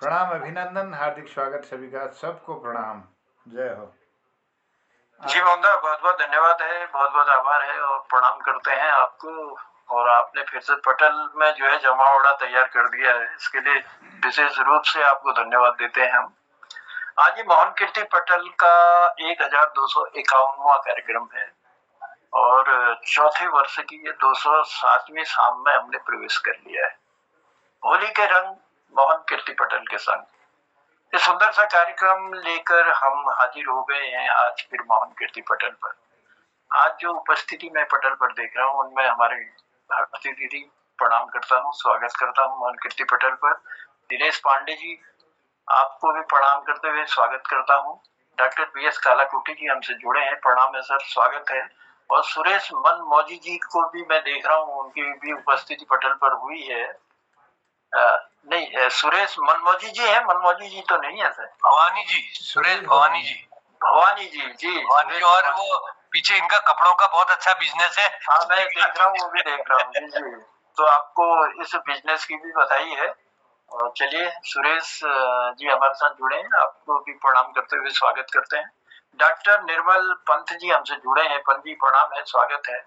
प्रणाम, अभिनंदन, हार्दिक स्वागत सभी का। सबको प्रणाम। जय हो। जी मोहनदा, बहुत बहुत धन्यवाद है, बहुत बहुत आभार है और प्रणाम करते हैं आपको। और आपने फिर से पटल में जो है जमावड़ा तैयार कर दिया है, इसके लिए विशेष रूप से आपको धन्यवाद देते हैं हम। आज ये मोहन कीर्ति पटल का 1251वां कार्यक्रम है और चौथे वर्ष की ये 207वीं शाम में हमने प्रवेश कर लिया है। होली के रंग मोहन कीर्ति पटल के संग ये सुंदर सा कार्यक्रम लेकर हम हाजिर हो गए हैं आज फिर मोहन कीर्ति पटल पर। आज जो उपस्थिति मैं पटल पर देख रहा हूँ उनमें हमारे भारती दीदी, प्रणाम करता हूँ, स्वागत करता हूँ मोहन कीर्ति पटल पर। दिनेश पांडे जी, आपको भी प्रणाम करते हुए स्वागत करता हूँ। डॉक्टर BS कालाकोटी जी हमसे जुड़े हैं, प्रणाम है सर, स्वागत है। और सुरेश मनमौजी जी को भी मैं देख रहा हूँ, उनकी भी उपस्थिति पटल पर हुई है। नहीं, सुरेश मनमौजी जी है, मनमौजी जी तो नहीं है सर। भवानी जी, सुरेश भवानी जी, भवानी जी, जी भवानी जी। और वो पीछे इनका कपड़ों का बहुत अच्छा बिजनेस है। हाँ, मैं देख रहा हूँ, वो भी देख रहा हूँ जी जी। तो आपको इस बिजनेस की भी बधाई है। और चलिए, सुरेश जी हमारे साथ जुड़े हैं, आपको भी प्रणाम करते हुए स्वागत करते हैं। डॉक्टर निर्मल पंत जी हमसे जुड़े हैं, पंत जी प्रणाम है, स्वागत है।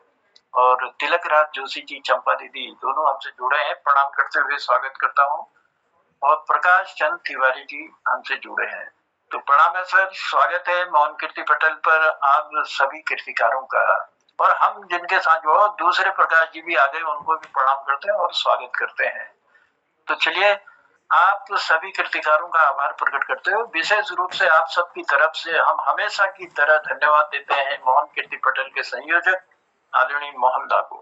और तिलक राज जोशी जी, चंपा दीदी, दोनों हमसे जुड़े हैं, प्रणाम करते हुए स्वागत करता हूँ। और प्रकाश चंद तिवारी जी हमसे जुड़े हैं, तो प्रणाम है सर, स्वागत है मोहन कीर्ति पटल पर आप सभी कीर्तिकारों का। और हम जिनके साथ जो दूसरे प्रकाश जी भी आ गए, उनको भी प्रणाम करते हैं और स्वागत करते हैं। तो चलिए, आप सभी कीर्तिकारों का आभार प्रकट करते हुए विशेष रूप से आप सबकी तरफ से हम हमेशा की तरह धन्यवाद देते हैं मोहन कीर्ति पटल के संयोजक आदरणीय मोहनदा को,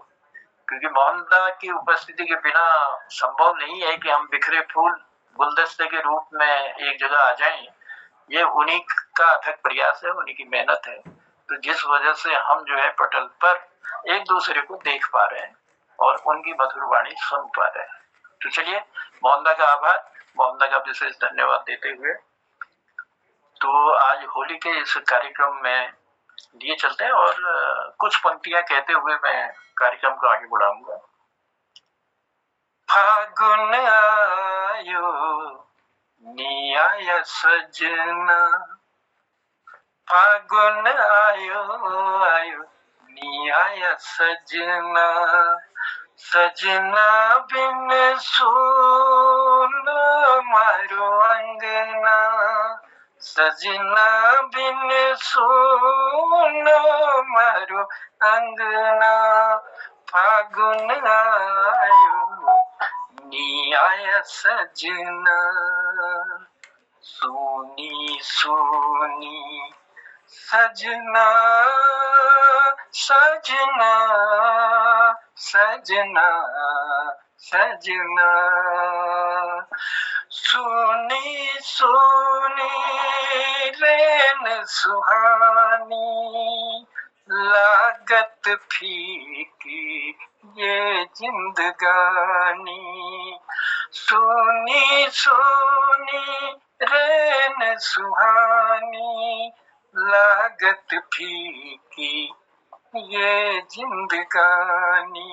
क्योंकि मोहनदा की उपस्थिति के बिना संभव नहीं है कि हम बिखरे फूल गुलदस्ते के रूप में एक जगह आ जाएं। ये उन्हीं का अथक प्रयास है, उन्हीं की मेहनत है, तो जिस वजह से हम जो है पटल पर एक दूसरे को देख पा रहे हैं और उनकी मधुर वाणी सुन पा रहे हैं। तो चलिए, मोहनदा का आभार, मोहनदा का विशेष धन्यवाद देते हुए तो आज होली के इस कार्यक्रम में लिए चलते हैं और कुछ पंक्तियां कहते हुए मैं कार्यक्रम को आगे बढ़ाऊंगा। फागुन आयो नियाय सजना, फागुन आयो आयो नियाय सजना, सजना बिन सून मारो अंगना, सजना बिन सून मारो अंगना, फागुन आयो नियाय सजना, सुनी सुनी सजना सजना सजना सजना, सुनी सुनी रैन सुहानी, लागत फीकी ये जिंदगानी, सुनी सुनी रैन सुहानी, लागत फीकी ये जिंदगानी,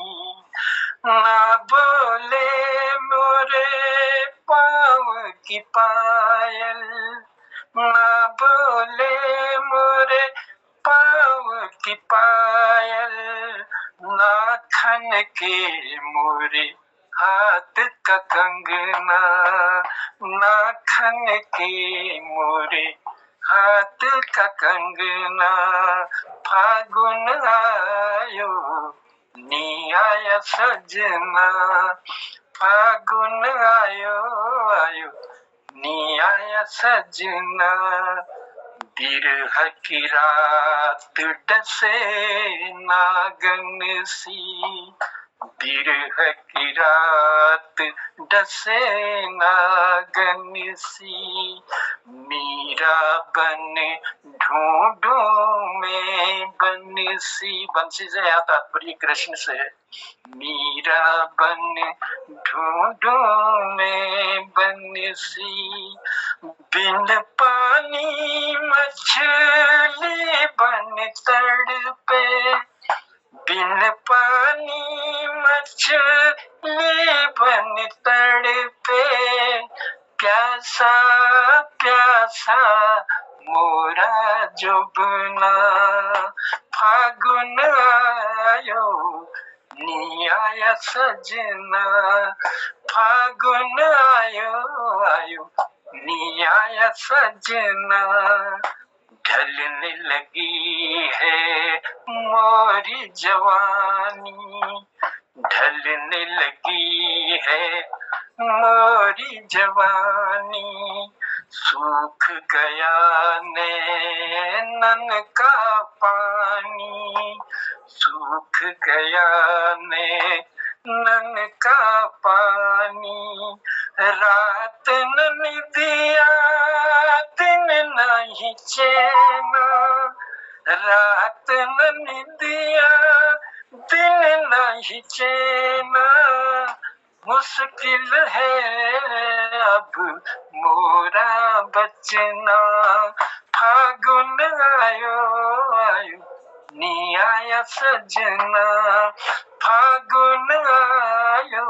ना बोले मोरे पाँव की पायल, ना बोले मोरे पाँव की पायल, ना खन के मोरे हाथ का कंगना, ना खन के मोरे हाथ का कंगना, फागुन आयो नियाय सजना, फागुन आयो आयो नियाय सजना, बिरह की रात डसे नागन सी, बिरह की रात डसे नागन सी, मीरा बन ढूंढूं मैं बंसी, बंसी से यहाँ तात्पर्य कृष्ण से है, मीरा बन ढूंढूं मैं बंसी, बिन पानी मछली बन तड़पे, बिन पानी मछली बन तड़पे, प्यास प्यासा प्यासा मोरा जोबना फागुन आयो नी आया सजना फागुन आयो आयो नी आया सजना ढलने लगी है मोरी जवानी ढलने लगी है मोरी जवानी सूख गया नैनन का पानी सूख गया नैनन का पानी रात न दिया दिन नहीं चैना रात न दिया दिन नहीं चैना मुश्किल है अब मोरा बचना फागुन आयो आयो नी आया सजना फागुन आयो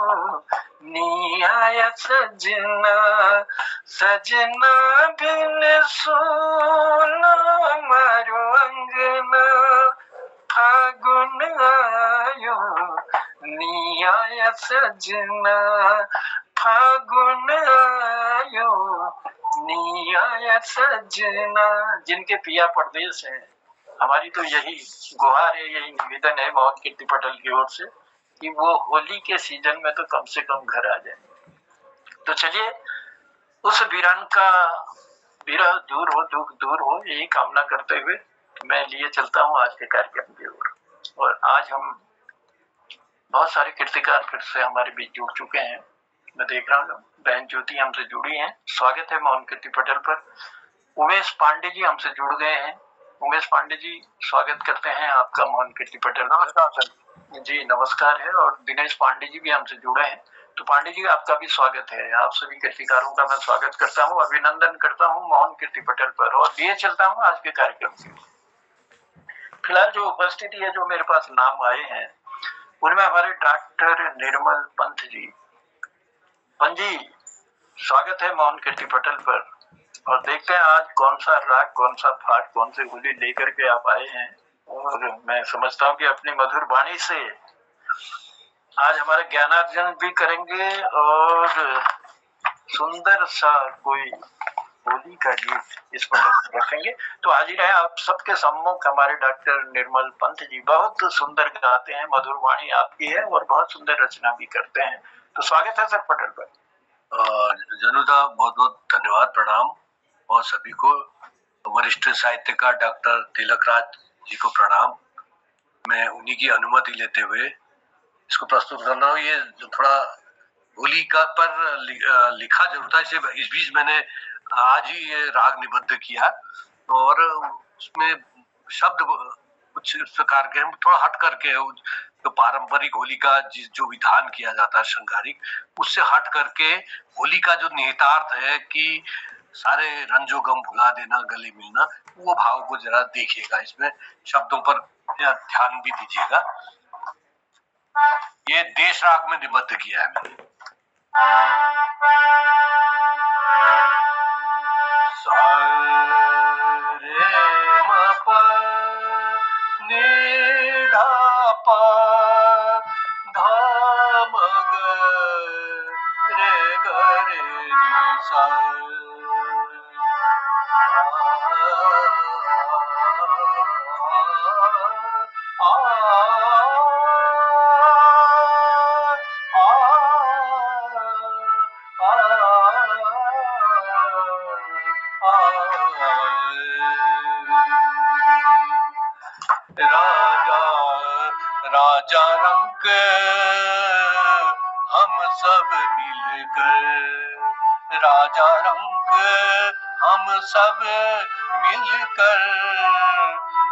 नी आया सजना सजना बिन सोना मारो अंगना फागुन आयो नी आया सजना फागुन आयो नी आया सजना। जिनके पिया परदेश है, हमारी तो यही गुहार है, यही निवेदन है मोहन कीर्ति पटेल की ओर से कि वो होली के सीजन में तो कम से कम घर आ जाए। तो चलिए उस वीरान का विरह दूर हो, दुख दूर हो, यही कामना करते हुए मैं लिए चलता हूँ आज के कार्यक्रम की ओर। और आज हम बहुत सारे कीर्तिकार फिर से हमारे बीच जुड़ चुके हैं। मैं देख रहा हूँ बहन ज्योति हमसे जुड़ी हैं, स्वागत है मोहन कीर्ति पटेल पर। उमेश पांडे जी हमसे जुड़ गए हैं। उमेश पांडे जी स्वागत करते हैं आपका मोहन कीर्ति पटेल। नमस्कार सर जी नमस्कार है। और दिनेश पांडे जी भी हमसे जुड़े हैं। तो पांडे जी आपका भी स्वागत है। आप सभी कीर्तिकारों का मैं स्वागत करता हूँ, अभिनंदन करता हूँ मोहन कीर्ति पटेल पर। और लिए चलता हूँ आज के कार्यक्रम की। फिलहाल जो उपस्थिति है, जो मेरे पास नाम आए हैं, उनमें हमारे डॉक्टर निर्मल पंत जी। पंत जी स्वागत है मोहन कीर्ति पटेल पर। और देखते हैं आज कौन सा राग, कौन सा फाट, कौन से होली लेकर के आप आए हैं। और मैं समझता हूँ कि अपनी मधुर वाणी से आज हमारे ज्ञानार्जन भी करेंगे और सुंदर सा कोई होली का गीत इस पर रखेंगे। तो हाजिर है आप सबके सम्मुख हमारे डॉक्टर निर्मल पंत जी। बहुत सुंदर गाते हैं, मधुर वाणी आपकी है और बहुत सुंदर रचना भी करते हैं। तो स्वागत है सर पटेल पर। जनुदा बहुत बहुत धन्यवाद, प्रणाम। और सभी को वरिष्ठ साहित्यकार डॉक्टर तिलक राज जी को प्रणाम। मैं उन्हीं की अनुमति लेते हुए इसको प्रस्तुत कर रहा हूँ। ये थोड़ा होली का पर लिखा जरूर था, इसे इस बीच मैंने आज ही ये राग निबद्ध किया और उसमें शब्द कुछ इस प्रकार के, हम थोड़ा हट करके तो पारंपरिक होली का जो विधान किया जाता है श्रृंगारिक, उससे हट करके होली का जो निहितार्थ है कि सारे रंजो गम भुला देना, गले मिलना, वो भाव को जरा देखिएगा। इसमें शब्दों पर ध्यान भी दीजिएगा। ये देश राग में निबद्ध किया है मैंने। राजा रंग हम सब मिलकर, राजा रंग हम सब मिलकर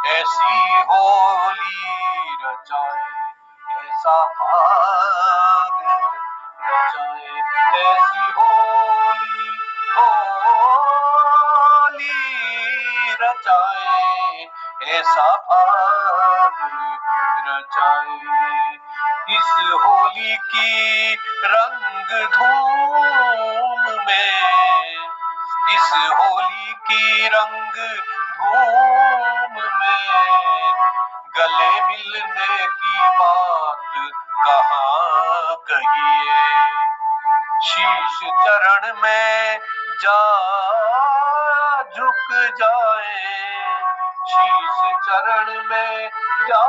ऐसी होली रचाए, ऐसा भाग रचाए, ऐसी होली रचाए, ऐसा भाग रचाए। इस होली की रंग धूम में की रंग धूम में, गले मिलने की बात कहाँ कहिए। शीश चरण में जा झुक जाए, शीश चरण में जा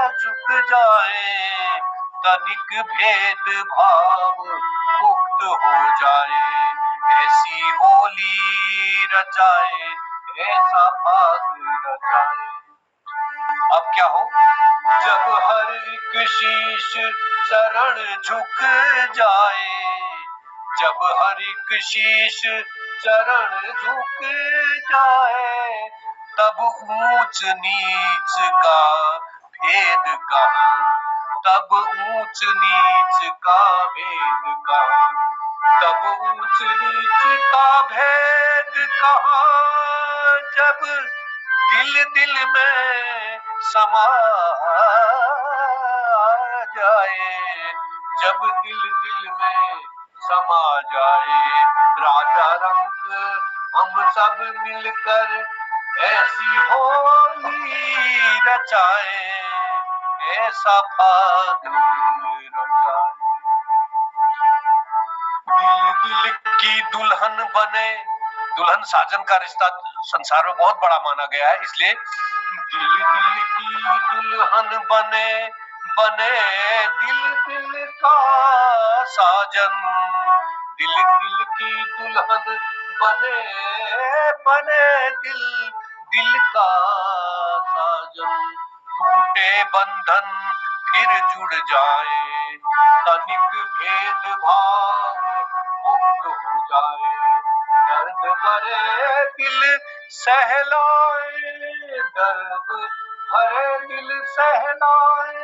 झुक जाए, तनिक भेद भाव मुक्त हो जाए। ऐसी होली रचाए, ऐसा फाग रचाए। अब क्या हो, जब हर एक शीश चरण झुक जाए, जब हर एक शीश चरण झुक जाए, तब ऊंच नीच का भेद कहाँ, तब ऊंच नीच का भेद कहाँ, तब ऊंच नीच का भेद कहाँ। जब दिल दिल में समा जाए, जब दिल दिल में समा जाए, राजा रंग हम सब मिलकर ऐसी होली रचाए, ऐसा फाग रचाए। दिल दिल की दुल्हन बने, दुल्हन साजन का रिश्ता संसार में बहुत बड़ा माना गया है, इसलिए दिल दिल की दुल्हन बने, बने दिल दिल का साजन, दिल दिल की दुल्हन बने, बने दिल दिल का साजन। टूटे बंधन फिर जुड़ जाए, तनिक भेद भाव मुक्त हो जाए। दर्द भरे दिल सहलाए, दर्द भरे दिल सहलाए,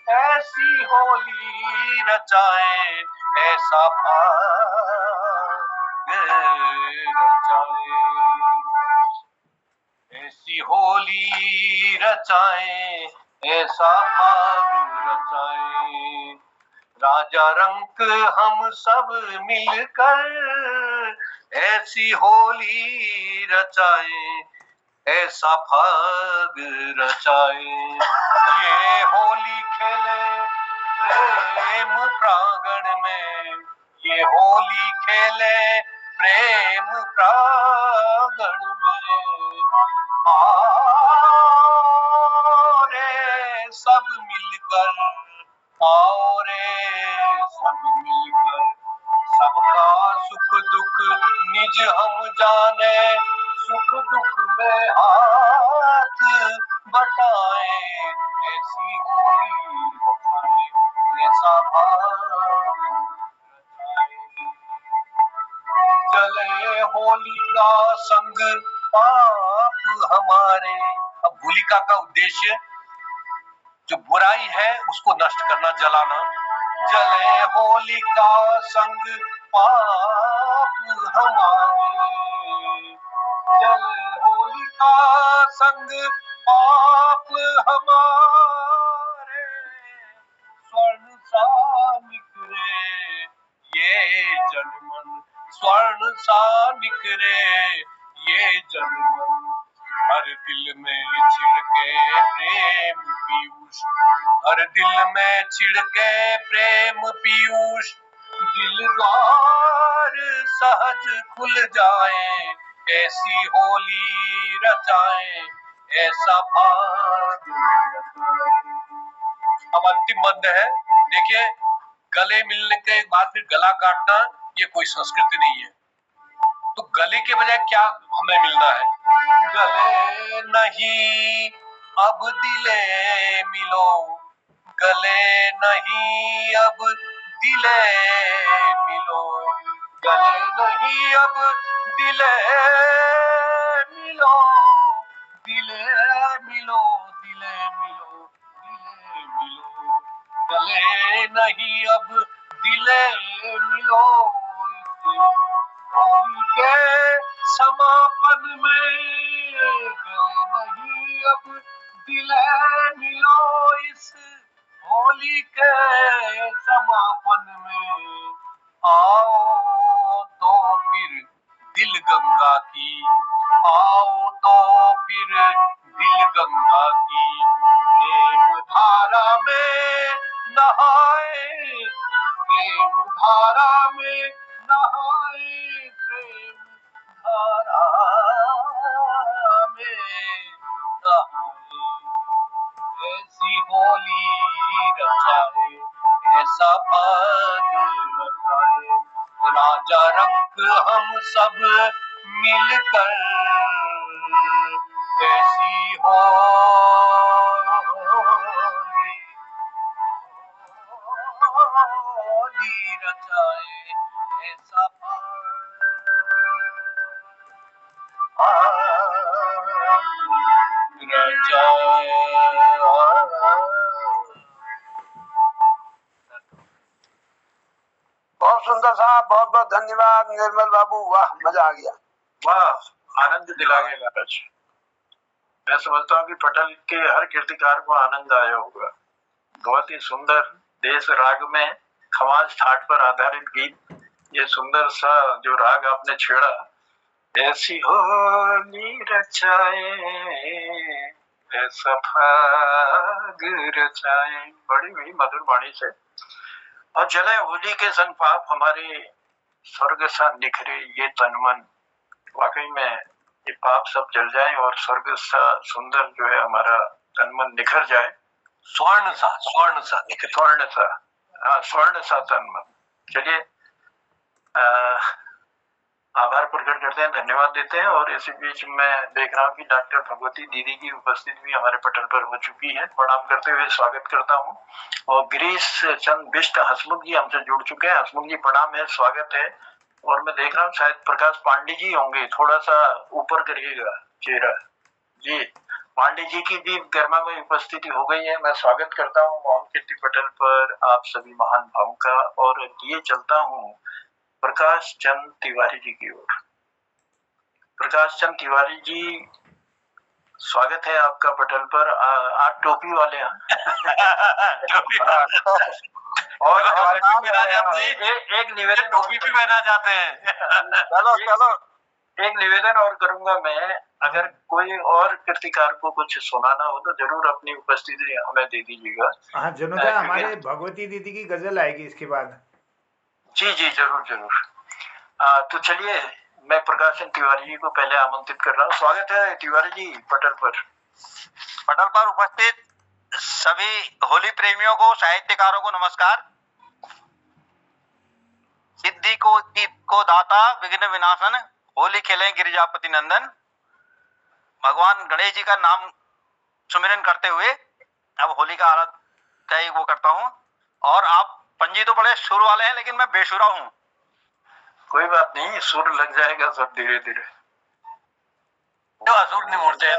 ऐसी होली रचाए, ऐसा फाग रचाए। ऐसी होली रचाए, ऐसा फाग रचाए। राजा रंक हम सब मिलकर ऐसी होली रचाए, ऐसा फाग रचाए। ये होली खेले प्रेम प्रांगण में, ये होली खेले प्रेम प्रांगण में। आओ रे सब मिलकर, आओ रे सब मिलकर, सबका सुख दुख निज हम जाने, सुख दुख में हाथ बटाए, ऐसी होली रचाए, ऐसा भाग रचाए। जले होलिका संग पाप हमारे। अब होलिका का उद्देश्य जो बुराई है उसको नष्ट करना, जलाना। जले होलिका संग पाप हमारे, जले होलिका संग पाप हमारे, स्वर्ण सा निकरे ये जनमन, स्वर्ण सा निकरे ये जनमन। हर दिल में छिड़के प्रेम पीयूष, हर दिल में छिड़के प्रेम पीयूष, दिल द्वार सहज खुल जाए, ऐसी होली रचाए, ऐसा फाग रचाए। अब अंतिम बंद है, देखिए, गले मिलने के बाद फिर गला काटना ये कोई संस्कृति नहीं है। तो गले के बजाय क्या हमें मिलना है? गले नहीं अब दिले मिलो, गले नहीं अब दिले मिलो, गले नहीं अब दिले मिलो, दिले मिलो, दिले मिलो, दिले मिलो, गले नहीं अब दिले मिलो। होली के समापन में गले नहीं अब दिले मिलो, इस होली के समापन में आओ तो फिर दिल गंगा की राजा रंग हम सब मिलकर ऐसी होली रचाए ऐसा बहुत सुंदर साहब, बहुत बहुत धन्यवाद निर्मल बाबू। वाह, मजा आ गया। वाह, आनंद दिला गए महाराज। मैं समझता हूँ कि पटल के हर कीर्तिकार को आनंद आया होगा। बहुत ही सुंदर देश राग में खमाज ठाट पर आधारित गीत, ये सुंदर सा जो राग आपने छेड़ा, ऐसी होली रचाए ऐसा फाग रचाए, बड़ी हुई मधुर वाणी से। और चले होली के संग पाप हमारे स्वर्ग सा निखरे ये तन मन, वाकई में ये पाप सब जल जाए और स्वर्ग सा सुंदर जो है हमारा तन मन निखर जाए। स्वर्ण सा स्वर्ण सा हाँ, स्वर्ण सा तन मन। चलिए आभार प्रकट करते हैं, धन्यवाद देते हैं। और इसी बीच मैं देख रहा हूँ कि डॉक्टर भगवती दीदी की उपस्थिति भी हमारे पटल पर हो चुकी है। प्रणाम करते हुए स्वागत करता हूँ। और गिरीश चंद बिष्ट हसमुख जी हमसे जुड़ चुके हैं। हसमुख जी प्रणाम है, स्वागत है। और मैं देख रहा हूँ शायद प्रकाश पांडे जी होंगे, थोड़ा सा ऊपर करिएगा चेहरा जी। पांडे जी की भी गर्मा में उपस्थिति हो गई है। मैं स्वागत करता हूँ मोहन कीर्ति पटल पर आप सभी महान भावों का। और ये चलता हूँ प्रकाश चंद तिवारी जी की ओर। प्रकाश चंद तिवारी जी, स्वागत है आपका पटल पर। आप टोपी वाले हैं और एक निवेदन, टोपी भी पहना जाते हैं। चलो चलो, एक निवेदन और करूंगा मैं, अगर कोई और कीर्तिकार को कुछ सुनाना हो तो जरूर अपनी उपस्थिति हमें दे दीजिएगा। हाँ जनुदा, हमारे भगवती दीदी की गजल आएगी इसके बाद। जी जी, जरूर जरूर। तो चलिए, मैं प्रकाश चंद तिवारी जी को पहले आमंत्रित कर रहा हूँ। स्वागत है तिवारी जी पटल पर। पटल पर उपस्थित सभी होली प्रेमियों को, साहित्यकारों को नमस्कार। सिद्धि को दाता विघ्न विनाशन, होली खेलें गिरिजापति नंदन। भगवान गणेश जी का नाम सुमिरन करते हुए अब होली का आराधना का वो करता हूँ। और आप पंजी तो बड़े सुर वाले हैं, लेकिन मैं बेसुरा हूँ। कोई बात नहीं, सुर लग जाएगा सब धीरे धीरे। सुर नहीं मोड़ते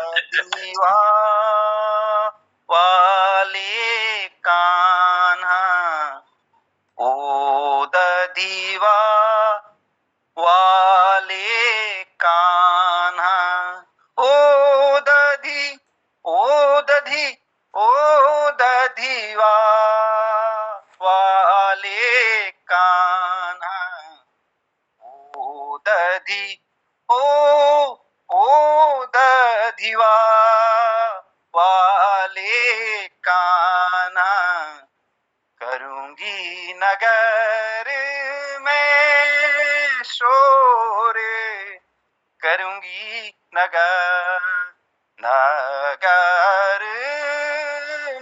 वाले कान्हा ओ दीवा वाले कान्हा ओ दधी दीवा वाले कान्हा ओ दधी ओ दधिवा वाले कान्हा, करूंगी नगर में शोर, करूंगी नगर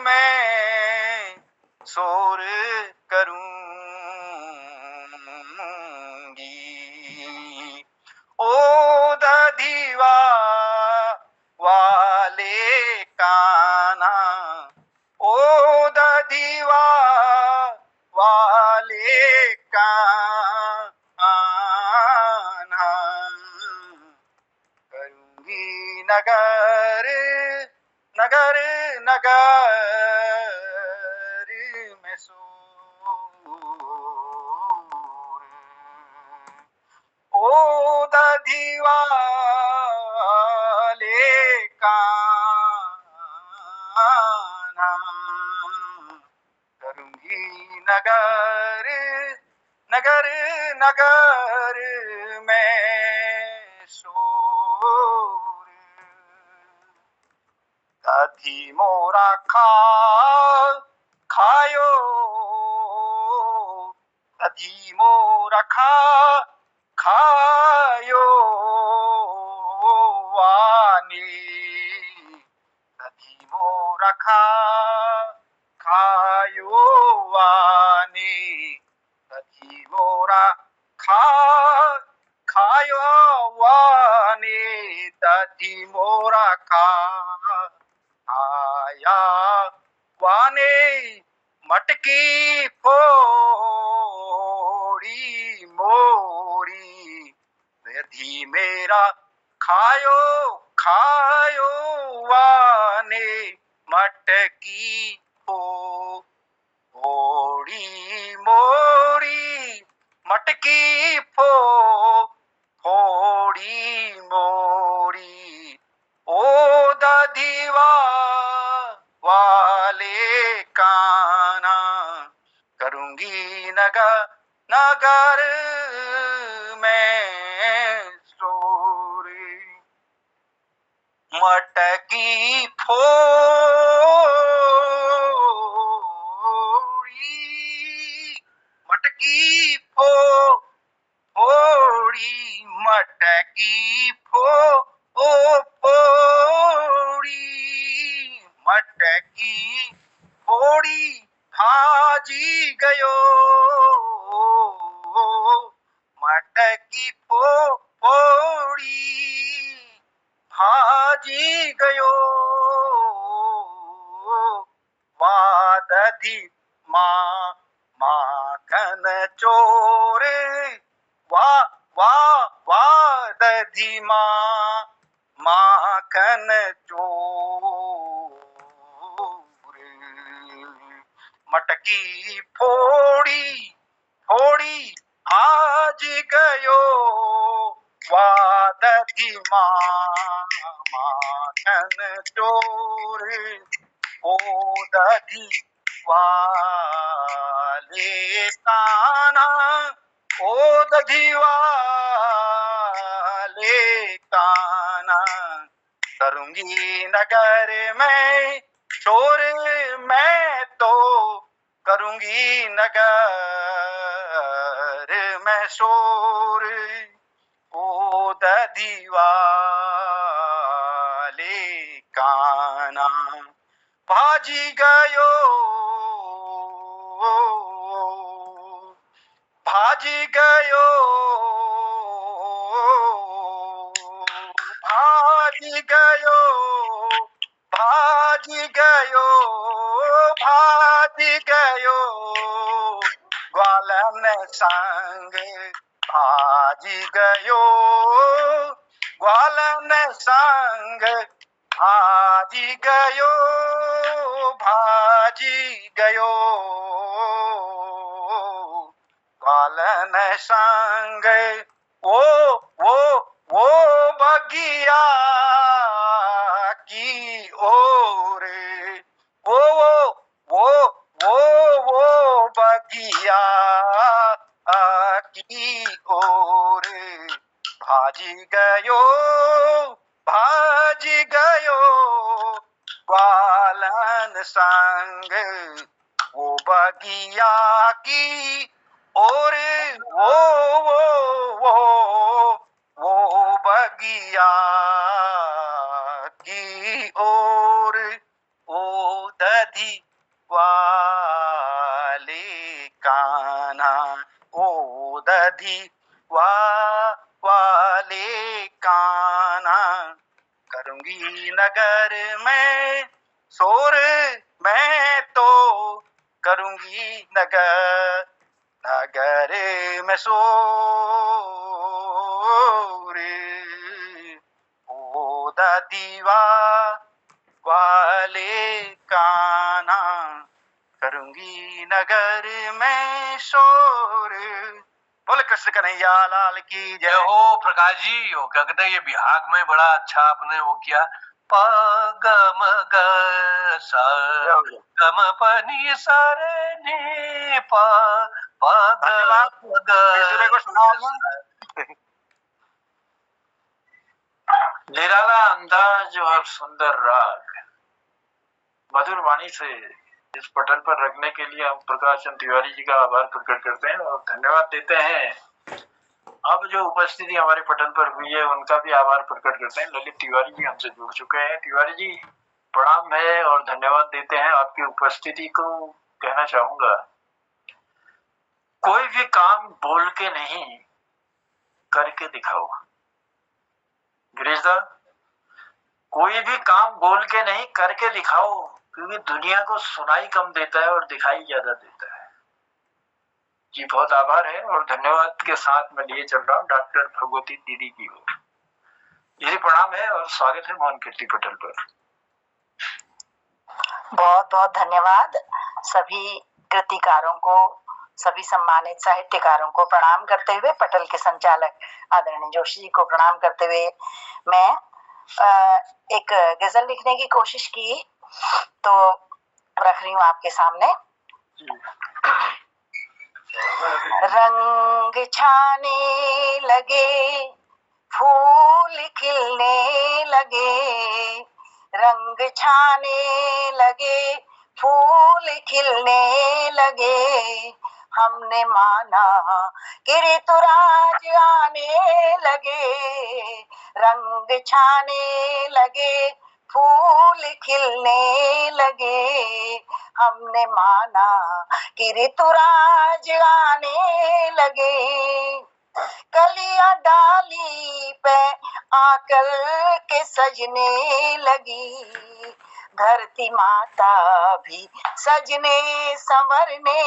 में शोर करूंगी। ओ दधिवा वाले कान्हा ओ दधिवा वाले कान्हा, करूंगी नगर में शोर। ओ दधिवा वाले कान्हा, करूंगी नगर में शोर। दधी मोरा खायो, दधी मोरा खायो वानी, दधी मोरा खायो वानी, दधी मोरा दधी मोरा आया वाने मटकी फोड़ी मोरी दधी मेरा खायो खायो वाने मटकी फोड़ी मोरी मटकी फोड़ी मोरी ओ दधिवा वाले काना करूंगी नगर में सोरी मटकी फोड़ी मटकी फोड़ी मटकी फोड़ी मटकी फोड़ी भाजी गयो मटकी फोड़ी भाजी गयो वादधी माखन चोरे वादधी माखन चोरे मटकी फोड़ी फोड़ी आज गयो वादधी माखन चोरे ओ दधी वाले काना ओ दधी वाले काना करूंगी नगर में शोर मैं तो करूंगी नगर में शोर ओ दधी वाले काना भाजी गयो भाजी गयो भाजी गयो भाजी गयो भाजी गयो ग्वालन संग भाजी गयो ग्वालन संग भाजी गयो भाजी गयो ग्वालन संग वो बगिया की ओर वो बगिया की ओर भाजी गयो ग्वालन संग वो बगिया की और वो बगिया की ओर ओ दधी वाले काना ओ दधी वाले काना करूंगी नगर में शोर मैं तो करूंगी नगर में शोर ओ दधी वाले काना करूंगी नगर में शोर। बोले कृष्ण कन्हैया लाल की जय जय हो प्रकाश जी। वो क्या कहते हैं, ये बिहाग में बड़ा अच्छा आपने वो किया। प ग म ग स ग म प नि स रे नि प प ग म ग दूसरे को सुना निराला अंदाज और सुंदर राग मधुर वाणी से इस पटल पर रखने के लिए हम प्रकाश चंद तिवारी जी का आभार प्रकट करते हैं और धन्यवाद देते हैं। अब जो उपस्थिति हमारे पटल पर हुई है उनका भी आभार प्रकट करते हैं। ललित तिवारी जी हमसे जुड़ चुके हैं। तिवारी जी प्रणाम है और धन्यवाद देते हैं। आपकी उपस्थिति को कहना चाहूंगा, कोई भी काम बोल के नहीं करके दिखाओ। गिरीश दा, कोई भी काम बोल के नहीं, करके दिखाओ, क्योंकि दुनिया को सुनाई कम देता है और दिखाई ज्यादा देता है। जी बहुत आभार है और धन्यवाद के साथ मैं लिए चल रहा हूँ डॉक्टर भगवती दीदी की ओर। यही प्रणाम है और स्वागत है मोहन कीर्ति पटेल पर। बहुत बहुत धन्यवाद। सभी कृतिकारों को, सभी सम्मानित साहित्यकारों को प्रणाम करते हुए, पटल के संचालक आदरणीय जोशी जी को प्रणाम करते हुए मैं एक गजल लिखने की कोशिश की, तो रख रही हूँ आपके सामने। रंग छाने लगे, फूल खिलने लगे, रंग छाने लगे, फूल खिलने लगे, हमने माना कि ऋतुराज आने लगे। रंग छाने लगे, फूल खिलने लगे, हमने माना कि ऋतुराज आने लगे। कलियां डाली पे आकर के सजने लगी, धरती माता भी सजने संवरने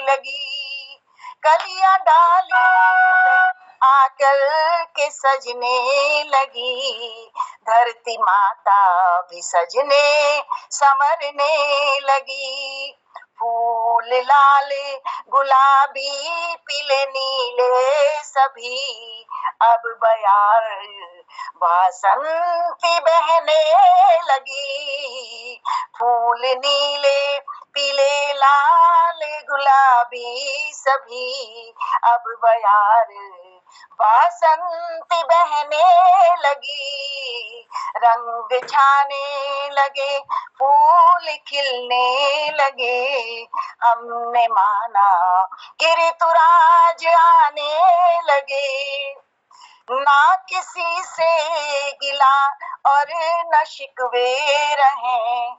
लगी। कलियां डाली आकर के सजने लगी, धरती माता भी सजने संवरने लगी। फूल लाल गुलाबी पीले नीले सभी, अब बयार वासंती बहने लगी। फूल नीले पीले लाल गुलाबी सभी, अब बयार वासंती बहने लगी। रंग छाने लगे, फूल खिलने लगे, हमने माना कि ऋतुराज आने लगे। ना किसी से गिला और न शिकवे रहे,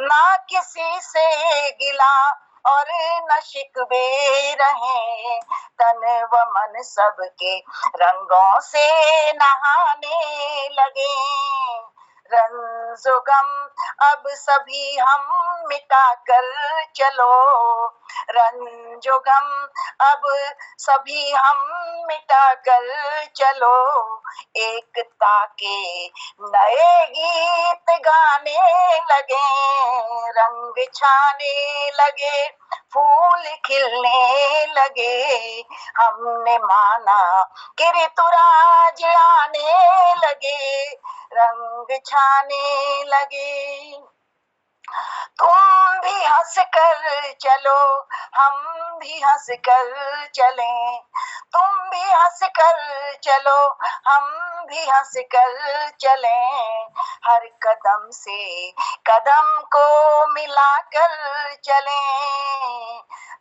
ना किसी से गिला और न शिकवे रहे, तन व मन सबके रंगों से नहाने लगे। रंजो गम अब सभी हम मिटा कर चलो, रंजो गम अब सभी हम मिटा कर चलो, एकता के नए गीत गाने लगे। रंग छाने लगे, फूल खिलने लगे, हमने माना कि ऋतुराज आने लगे। रंग छाने लगे, तुम भी हंस कर चलो, हम भी हंस कर चलें। तुम भी हंस कर चलो, हम भी हंस कर चलें। हर कदम से कदम को मिलाकर चलें।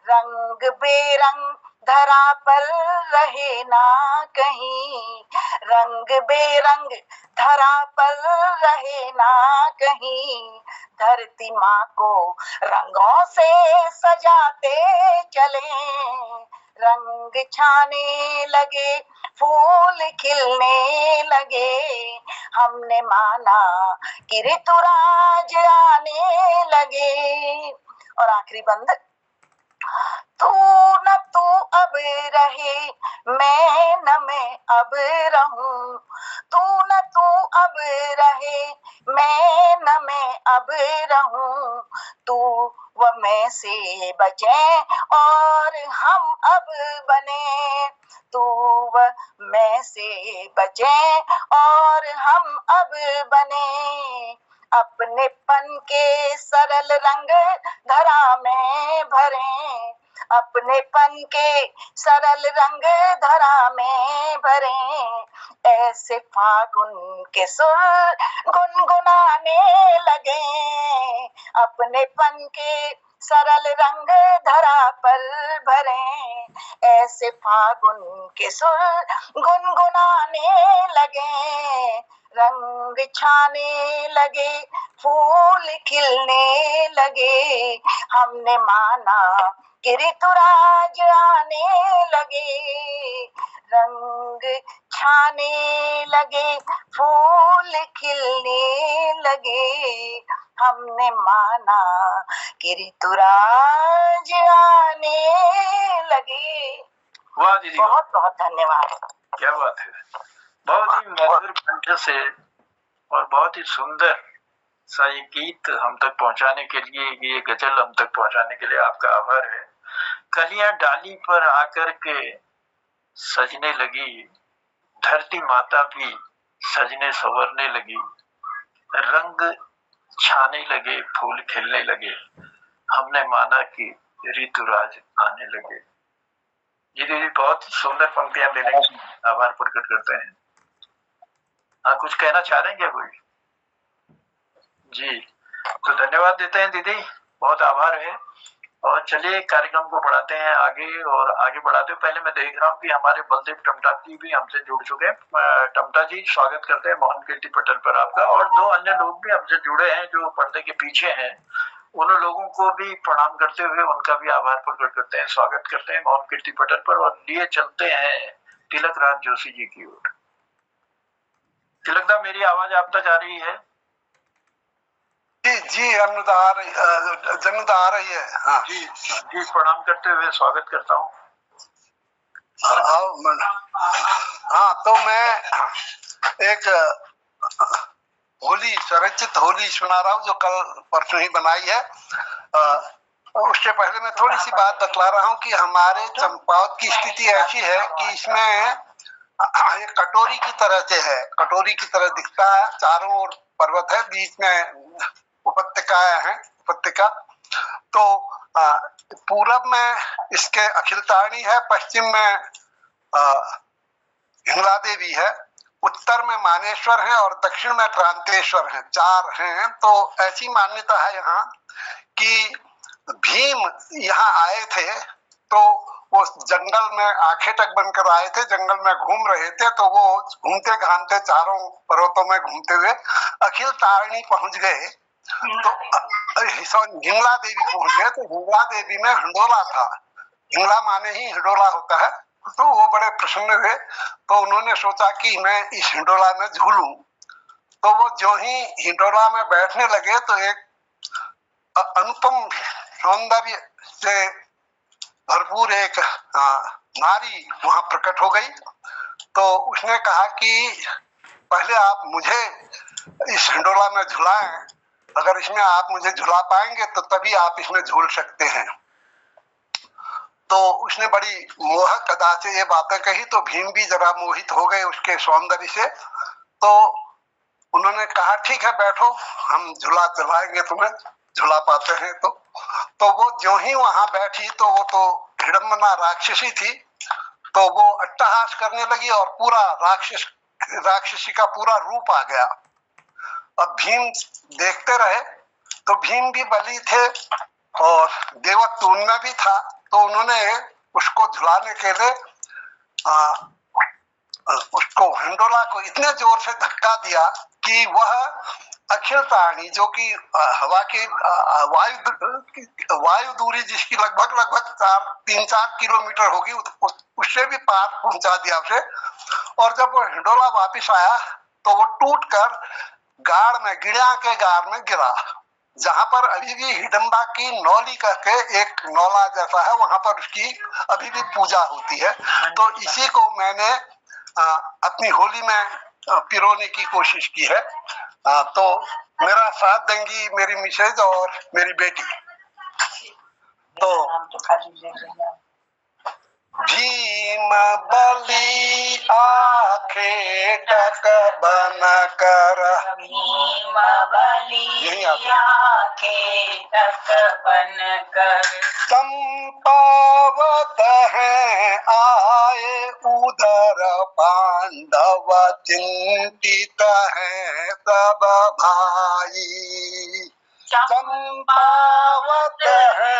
रंग बेरंग धरा पर रहे ना कहीं, रंग बेरंग धरा पर रहे ना कहीं, धरती माँ को रंगों से सजाते चलें। रंग छाने लगे, फूल खिलने लगे, हमने माना कि ऋतुराज आने लगे। और आखिरी बंद, तू न तू अब रहे, मैं न मैं अब रहूं। तू न तू अब रहे, मैं न मैं अब रहूं। तू व मैं से बचे और हम अब बने। तू व मैं से बचे और हम अब बने। अपनेपन के सरल रंग धरा में भरें, अपनेपन के सरल रंग धरा में भरें। ऐसे फागुन के सुर गुनगुनाने लगे, अपनेपन के सरल रंग धरा पर भरें। ऐसे फागुन के सुर गुनगुनाने लगे। रंग छाने लगे, फूल खिलने लगे, हमने माना कि ऋतुराज आने लगे। रंग छाने लगे, फूल खिलने लगे, हमने माना कि ऋतुराज आने लगे। वाह दीदी, बहुत बहुत धन्यवाद। क्या बात है, बहुत ही मधुर कंठ से और बहुत ही सुंदर सा ये गीत हम तक पहुंचाने के लिए, ये गजल हम तक पहुंचाने के लिए आपका आभार है। कलियां डाली पर आकर के सजने लगी, धरती माता भी सजने संवरने लगी, रंग छाने लगे, फूल खिलने लगे, हमने माना कि ऋतुराज आने लगे। ये दीदी बहुत सुंदर पंक्तियां देने के आभार प्रकट करते हैं। हाँ, कुछ कहना चाह रहे हैं क्या कोई? जी, तो धन्यवाद देते हैं दीदी, बहुत आभार है। और चलिए कार्यक्रम को बढ़ाते हैं आगे, और आगे बढ़ाते हुए पहले मैं देख रहा हूँ कि हमारे बलदेव टमटा जी भी हमसे जुड़ चुके हैं। टमटा जी, स्वागत करते हैं मोहन कीर्ति पटल पर आपका, और दो अन्य लोग भी हमसे जुड़े हैं जो पर्दे के पीछे हैं, उन लोगों को भी प्रणाम करते हुए उनका भी आभार प्रकट करते हैं, स्वागत करते हैं मोहन कीर्ति पटल पर, और लिए चलते हैं तिलक राज जोशी जी की ओर। तिलकदा, मेरी आवाज आप तक आ रही है? जी जी, अनुदा आ रही, जनुदा आ रही है। हाँ जी जी, प्रणाम करते हुए स्वागत करता हूँ। हाँ, तो मैं एक होली, स्वरचित होली सुना रहा हूँ जो कल परसों ही बनाई है। उससे पहले मैं थोड़ी सी बात बतला रहा हूँ कि हमारे चंपावत की स्थिति ऐसी है कि इसमें एक कटोरी की तरह से है, कटोरी की तरह दिखता है, चारों ओर पर्वत है, बीच में उपत्यकाएं हैं, उपत्यका। तो पूरब में इसके अखिलतारणी है, पश्चिम में हिंगला देवी है, उत्तर में मानेश्वर है और दक्षिण में क्रांतेश्वर है, चार हैं। तो ऐसी मान्यता है यहाँ कि भीम यहाँ आए थे तो वो जंगल में आखेटक बनकर आए थे, जंगल में घूम रहे थे, तो वो घूमते घामते चारों पर्वतों में घूमते हुए अखिल तारिणी पहुंच गए। तो हिंगला देवी पहुंच गए, तो हिंगला देवी में हिंडोला था, हिंगला माने ही हिंडोला होता है। तो वो बड़े प्रसन्न हुए, तो उन्होंने सोचा कि मैं इस हिंडोला में झूलूं। तो वो जो ही हिंडोला में बैठने लगे तो एक अनुपम सौंदर्य से भरपूर एक नारी वहां प्रकट हो गई। तो उसने कहा कि पहले आप मुझे इस हिंडोला में झुलाएं, अगर इसमें आप मुझे झुला पाएंगे तो तभी आप इसमें झूल सकते हैं। तो उसने बड़ी मोहक अदा से ये बातें कही, तो भीम भी जरा मोहित हो गए उसके सौंदर्य से। तो उन्होंने कहा ठीक है बैठो, हम झुला चलाएंगे, तुम्हें झुला पाते हैं। तो वो जो ही वहां बैठी तो वो तो हिडम्बना राक्षसी थी, तो वो अट्टहास करने लगी और पूरा राक्षसी का पूरा रूप आ गया। अब भीम देखते रहे, तो भीम भी बली थे और देवत्व उनमें भी था, तो उन्होंने उसको झुलाने के लिए उसको हिंडोला को इतने जोर से धक्का दिया कि वह अखिल तारिणी, जो कि हवा की वायु दूरी जिसकी लगभग 3-4 किलोमीटर होगी, उससे भी पार पहुंचा दिया उसे। और जब वो हिंडोला वापिस आया तो वो टूटकर गाड़ में, गिड़ा के गाड़ में गिरा, जहां पर अभी भी हिडम्बा की नौली करके एक नौला जैसा है, वहां पर उसकी अभी भी पूजा होती है। तो इसी को मैंने अपनी होली में पिरोने की कोशिश की है। तो मेरा साथ देंगी मेरी मिसेज और मेरी बेटी। तो भीम बली आखे टक बन कर, भीम बली आखे टक बन कर, चंपावत है आए उधर, पांडव चिंतित है सब भाई। चंपावत है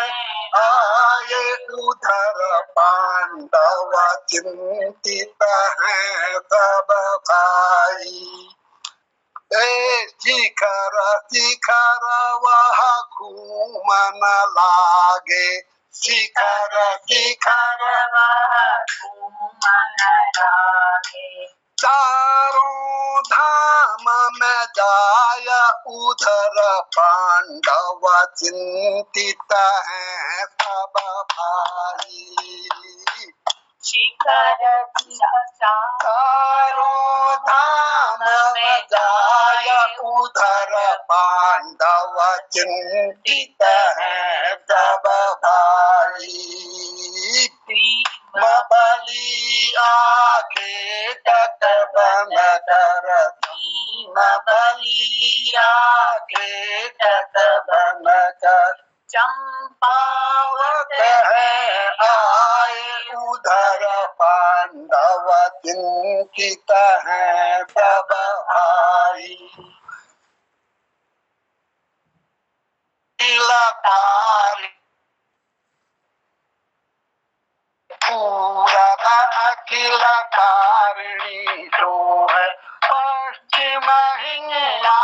आए उधर, पांडव चिंतित है सब भाई। शिखर शिखर वह घूमन लागे, शिखर शिखर वह घूमन लागे, में जाय उधर पांडव चिंतित हैं सब भाई। शिखर चारों धाम में जाय उधर पांडव चिंतित हैं सब भाई। बली आखे तक बन कर बली आखे तक बन कर चंपावत है आए उधर पांडव चिंतित हैं सब भाई। तिलकारी पूरब अखिल कारिणी जो है पश्चिम हिंगला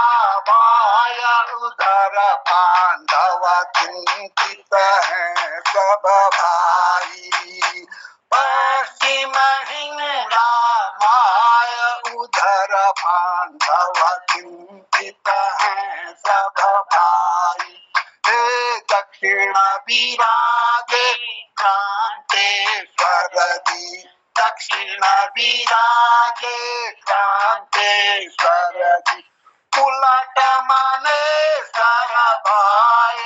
वाय उधर पांडव चिंतित हैं सब भाई। पश्चिम हिंगला माय उधर पांडव चिंतित हैं सब भाई। हे दक्षिण विराजे क्रांतेश्वर जी दक्षिण विराजे क्रांतेश्वर जी उलट माने सर भाय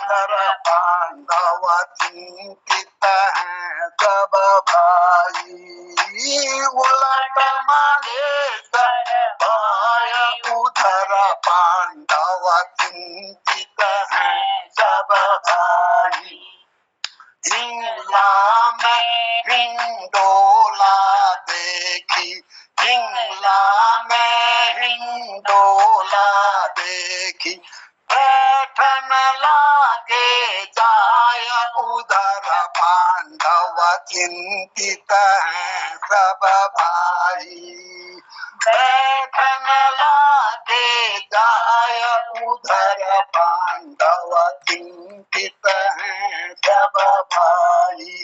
सर पांडव चिंतित हैं सब भाई। उलट माने सर भाय उधर पांडव चिंतित हैं सब भाई। हिंगला में हिंडोला देखी हिंगला में हिंडोला देखी बैठन लागे जाय उधर पांडव चिंतित हैं सब भाई। बैठन लागे जाय उधर पांडव चिंतित हैं सब भाई।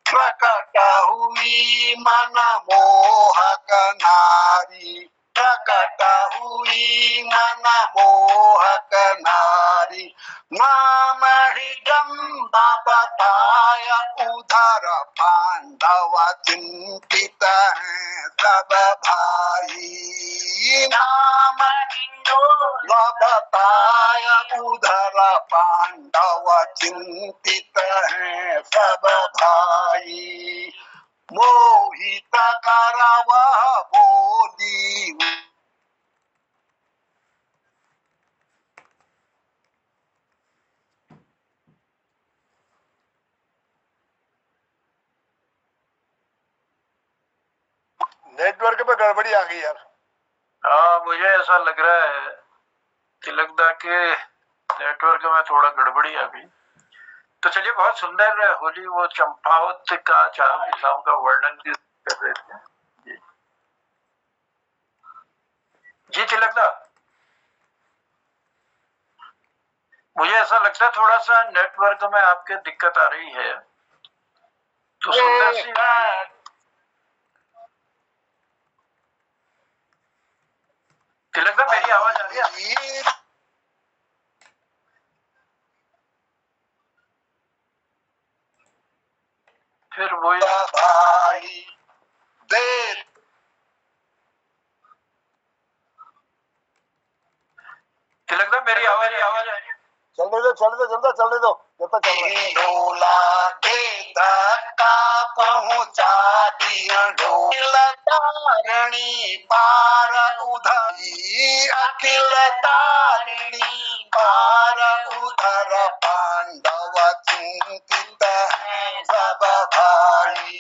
प्रकट हुई मन मोहक नारी प्रकट हुई मन मोहक नारी नाम ही गंगा बताय उधर पांडव चिंतित हैं सब भाई। नाम हिंडोला बताय उधर पांडव चिंतित हैं सब भाई। मोहित कर वह बोली नेटवर्क पे गड़बड़ी आ गई यार। हाँ, मुझे ऐसा लग रहा है तिलकदा के नेटवर्क में थोड़ा गड़बड़ी आ गई। तो चलिए, बहुत सुंदर होली वो चंपावत का चारों दिशाओं का वर्णन कर रहे थे जी। जी तिलकदा, मुझे ऐसा लगता है थोड़ा सा नेटवर्क में आपके दिक्कत आ रही है। तो सुंदर सी तिलकदा, मेरी आवाज आ रही है? फिर वो भाई दे तिलकदा, मेरी आवाज आ रही है? चलने दो डोला के धक्का पहुंचा दिया तारिणी पार उधरी अखिल तारिणी पार उधर पांडव चिंतित हैं सब भाई।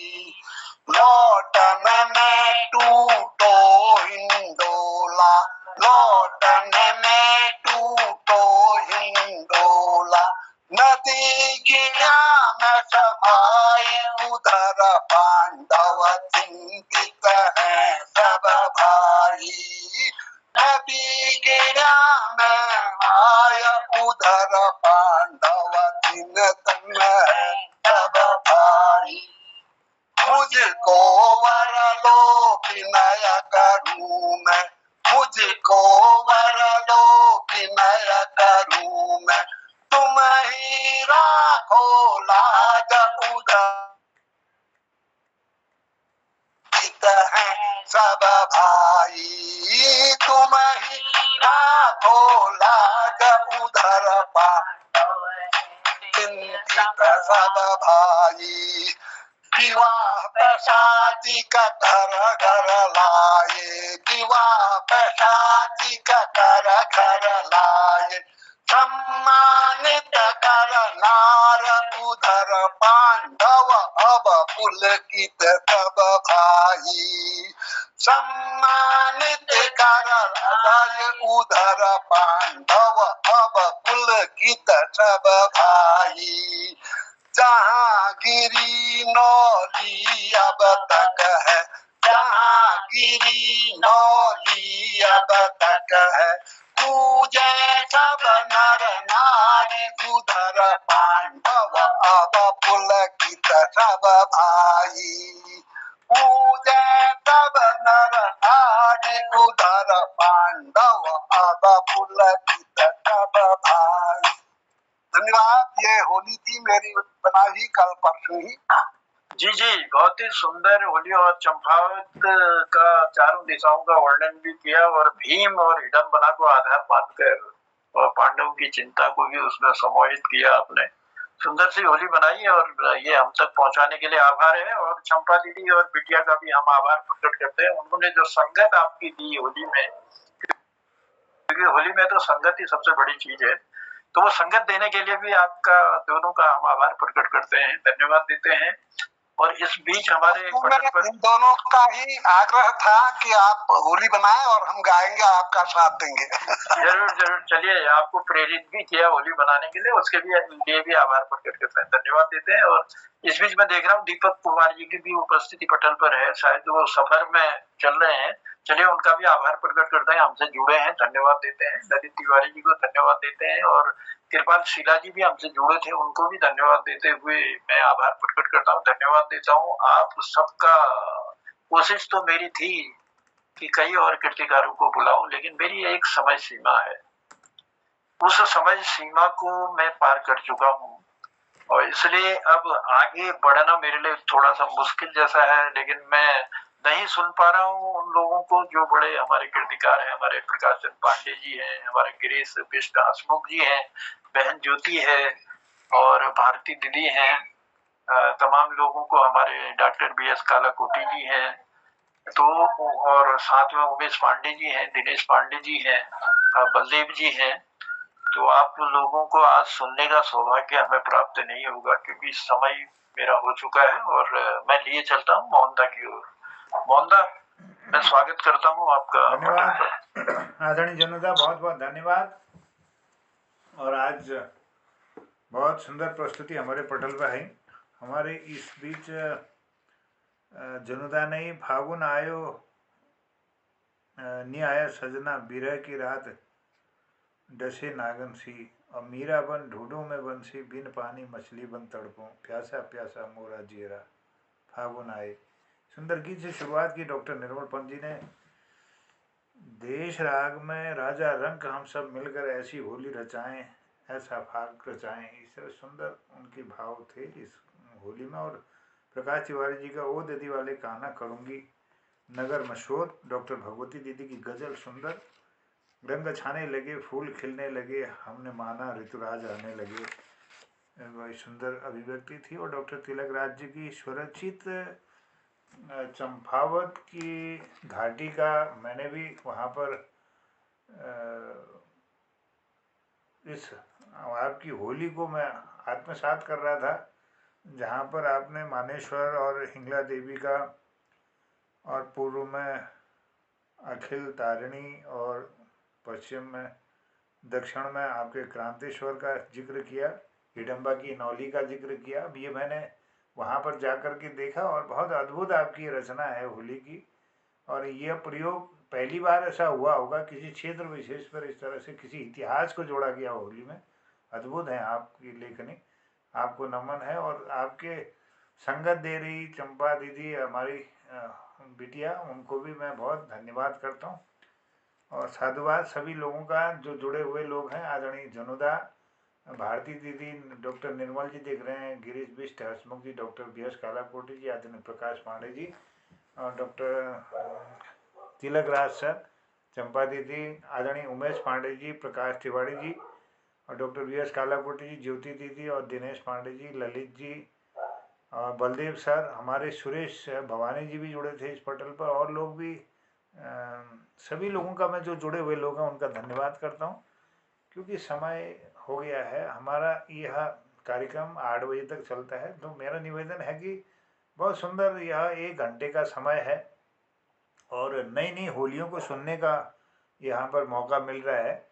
लौटन में टूटो हिंडोला लौटन में टूटो हिंडोला नदी गिरा में समाये उधर पांडव चिंतित हैं सब भाई। नदी गिरा में आया उधर पांडव चिंतित हैं सब भाई। मुझको वर लो विनय करूं मैं मुझ तुझको वर दो कि मैं करूं मैं, तुम ही राखो लाज उधर है सब भाई, तुम ही राखो लाज उधर पांडव चिंतित सब भाई, विवाह प्रसादी का घर घर लाए, विवाह प्रसादी का घर घर लाए, सम्मानित कर नार उधर पांडव अब पुलकित सब भाई, सम्मानित कर हृदय उधर पांडव अब पुलकित सब भाई, जहांगीरी नौली अब तक है, जहांगीरी नौली अब तक है, पूजे सब नर नारी उधर पांडव अब पुलकित सब भाई, पूजे सब नर नारी उधर पांडव अब पुलकित सब भाई। धन्यवाद। ये होली थी मेरी बनाई कल परसों ही। जी जी, बहुत ही सुंदर होली और चंपावत का चारों दिशाओं का वर्णन भी किया और भीम और हिडम्बना को आधार मानकर और पांडवों की चिंता को भी उसमें समाहित किया आपने। सुंदर सी होली बनाई और ये हम तक पहुंचाने के लिए आभार है। और चंपा दीदी और बिटिया का भी हम आभार प्रकट करते हैं, उन्होंने जो संगत आपकी दी होली में, क्योंकि होली में तो संगत ही सबसे बड़ी चीज है, तो वो संगत देने के लिए भी आपका दोनों का हम आभार प्रकट करते हैं, धन्यवाद देते हैं। और इस बीच हमारे इन दोनों का ही आग्रह था कि आप होली बनाएं और हम गाएंगे, आपका साथ देंगे। जरूर जरूर, चलिए, आपको प्रेरित भी किया होली बनाने के लिए, उसके लिए भी आभार प्रकट करते हैं, धन्यवाद देते हैं। और इस बीच मैं देख रहा हूँ दीपक कुमार जी की भी उपस्थिति पटल पर है, शायद वो सफर में चल रहे हैं, चलिए उनका भी आभार प्रकट करते हैं, हमसे जुड़े हैं, धन्यवाद देते हैं। ललित तिवारी जी को धन्यवाद देते हैं और कृपाल शीला जी भी हमसे जुड़े थे, उनको भी धन्यवाद देते हुए मैं आभार प्रकट करता हूँ, धन्यवाद देता हूँ। आप सबका कोशिश तो मेरी थी कि कई और कृतिकारों को बुलाऊं, लेकिन मेरी एक समय सीमा है, उस समय सीमा को मैं पार कर चुका हूँ और इसलिए अब आगे बढ़ना मेरे लिए थोड़ा सा मुश्किल जैसा है। लेकिन मैं नहीं सुन पा रहा हूँ उन लोगों को जो बड़े हमारे कृतिकार हैं, हमारे प्रकाश चंद पांडे जी हैं, हमारे गिरीश बिष्ट हसमुख जी हैं, बहन ज्योति है और भारती दीदी हैं, तमाम लोगों को, हमारे डॉक्टर BS कालाकोटी जी हैं, तो और साथ में उमेश पांडे जी हैं, दिनेश पांडे जी हैं, बलदेव जी हैं। तो आप लोगों को आज सुनने का सौभाग्य हमें प्राप्त नहीं होगा क्योंकि समय मेरा हो चुका है और मैं लिए चलता हूँ मोहनदा की ओर। मोहनदा, मैं स्वागत करता हूँ आपका। धन्यवाद आदरणीय जनुदा, बहुत बहुत धन्यवाद। और आज बहुत सुंदर प्रस्तुति हमारे पटल पर है। हमारे इस बीच जनुदा नहीं, फागुन आयो नी आया सजना, बिरह की रात डसे नागन सी, और मीरा बन ढूंढूं में बंसी, बिन पानी मछली बन तड़पूं, प्यासा प्यासा मोरा जीरा, फागुन आए। सुंदर गीत से शुरुआत की डॉक्टर निर्मल पंत जी ने। देश राग में राजा रंग हम सब मिलकर ऐसी होली रचाएं, ऐसा फाग रचाएं, इस तरह सुंदर उनके भाव थे इस होली में। और प्रकाश तिवारी जी का ओ दीदी वाले कहना करूँगी नगर मशहूर, डॉक्टर भगवती दीदी की गजल सुंदर, रंग छाने लगे फूल खिलने लगे, हमने माना ऋतुराज आने लगे, वही सुंदर अभिव्यक्ति थी। और डॉक्टर तिलक राज जी की स्वरचित चंपावत की घाटी का, मैंने भी वहाँ पर इस आपकी होली को मैं आत्मसात कर रहा था, जहाँ पर आपने मानेश्वर और हिंगला देवी का, और पूर्व में अखिल तारिणी, और पश्चिम में दक्षिण में आपके क्रांतेश्वर का जिक्र किया, हिडम्बा की नौली का जिक्र किया। अब ये मैंने वहाँ पर जाकर के देखा और बहुत अद्भुत आपकी रचना है होली की। और यह प्रयोग पहली बार ऐसा हुआ होगा किसी क्षेत्र विशेष पर इस तरह से किसी इतिहास को जोड़ा गया होली में। अद्भुत है आपकी लेखनी, आपको नमन है। और आपके संगत दे रही चंपा दीदी, हमारी बिटिया, उनको भी मैं बहुत धन्यवाद करता हूँ। और साधुवाद सभी लोगों का जो जुड़े हुए लोग हैं। आदरणीय जनुदा, भारती दीदी, डॉक्टर निर्मल जी दिख रहे हैं, गिरीश बिष्ट, हसमुख जी, डॉक्टर बी.एस. कालाकोटी जी, आदरणीय प्रकाश पांडे जी, और डॉक्टर तिलक राज सर, चंपा दीदी, आदरणीय उमेश पांडे जी, प्रकाश तिवारी जी, और डॉक्टर बी.एस. कालाकोटी जी, ज्योति दीदी और दिनेश पांडे जी, ललित जी और बलदेव सर, हमारे सुरेश भवानी जी भी जुड़े थे इस पटल पर, और लोग भी। सभी लोगों का मैं जो जुड़े हुए लोग हैं उनका धन्यवाद करता हूँ, क्योंकि समय हो गया है। हमारा यह कार्यक्रम 8 बजे तक चलता है, तो मेरा निवेदन है कि बहुत सुंदर यह 1 घंटे का समय है और नई नई होलियों को सुनने का यहाँ पर मौका मिल रहा है।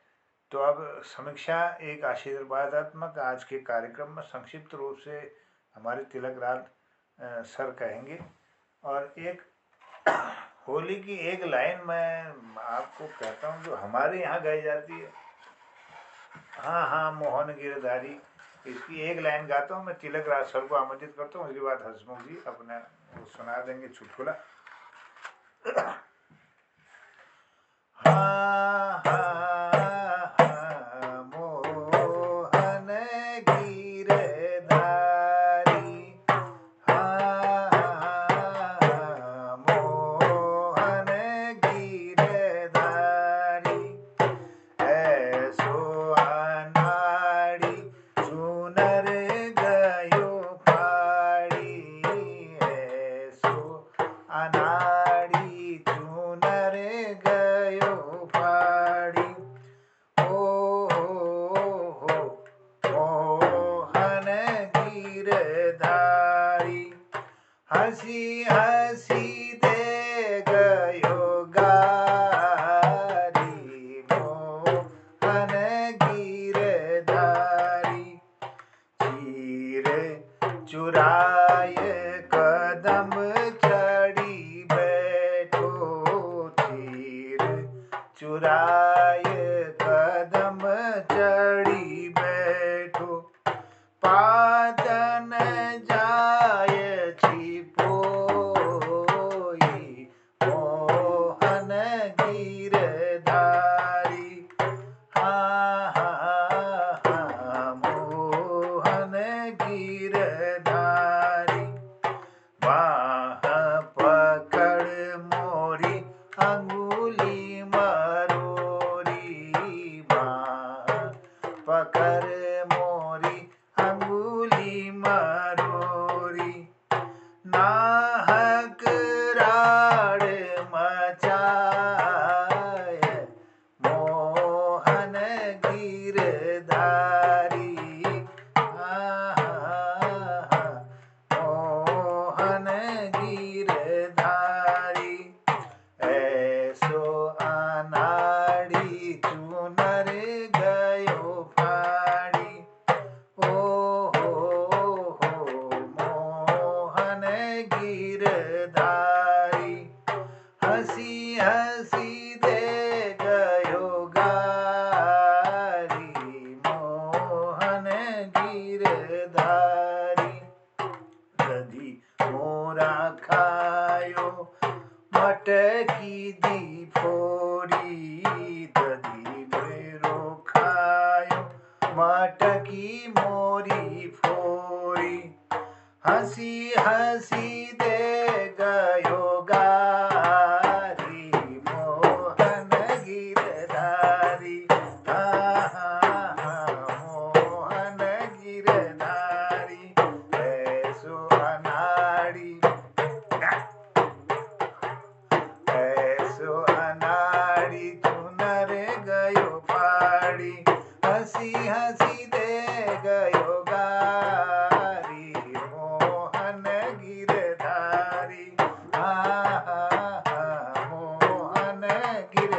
तो अब समीक्षा एक आशीर्वादात्मक आज के कार्यक्रम में संक्षिप्त रूप से हमारे तिलक राज सर कहेंगे, और एक होली की एक लाइन मैं आपको कहता हूँ जो हमारे यहाँ गाई जाती है, हाँ हाँ मोहन गिरधारी, इसकी एक लाइन गाता हूँ मैं। तिलक राज सर को आमंत्रित करता हूँ, उसके बाद हसमुख जी अपने वो सुना देंगे चुटकुला। हाँ हाँ हाँ मोहन गिरधारी, हाँ हाँ मोहन गिरधारी, ऐसो अनाड़ी चुनर गयो फाड़ी, ऐसो अनाड़ी चुनर गयो फाड़ी, ओ मोहन गिरधारी, हंसी हंसी दे गयो गारी, मोहन गिरधारी, चीरे चुराए कदम चढ़ी बैठो, चीर चुराए कदम चढ़ी बैठो, पातन जाय छिपोई, मोहन गिरधारी, हाँ हाँ हाँ मोहन गिरधारी, बाह पकड़ मोरी अंगुली मरोरी, बाह पकड़ मोरी अंगुली मरोरी, नाहक राड़ मचाए, मोहन गिरधारी, हाँ हाँ हाँ मोहन गिरधारी, ऐसो अनाड़ी चुनर गयो फाड़ी, ओ मोहन गिरधारी, हंसी हंसी दे गयो गारी, मोहन गिरधारी, दधी मोरा खायो मटकी दी फोड़ी, दधी मेरो खायो मटकी मोरी फोड़ी, हंसी हंसी दे गयो गारी, मोहन गिरधारी, हाँ हाँ हाँ मोहन गिरधारी, ऐसो अनाड़ी ऐसो अनाड़ी चुनर गयो फाड़ी, हंसी हंसी दे गयो गारी, मोहन गिरधारी, हाँ हाँ हाँ मोहन गिर।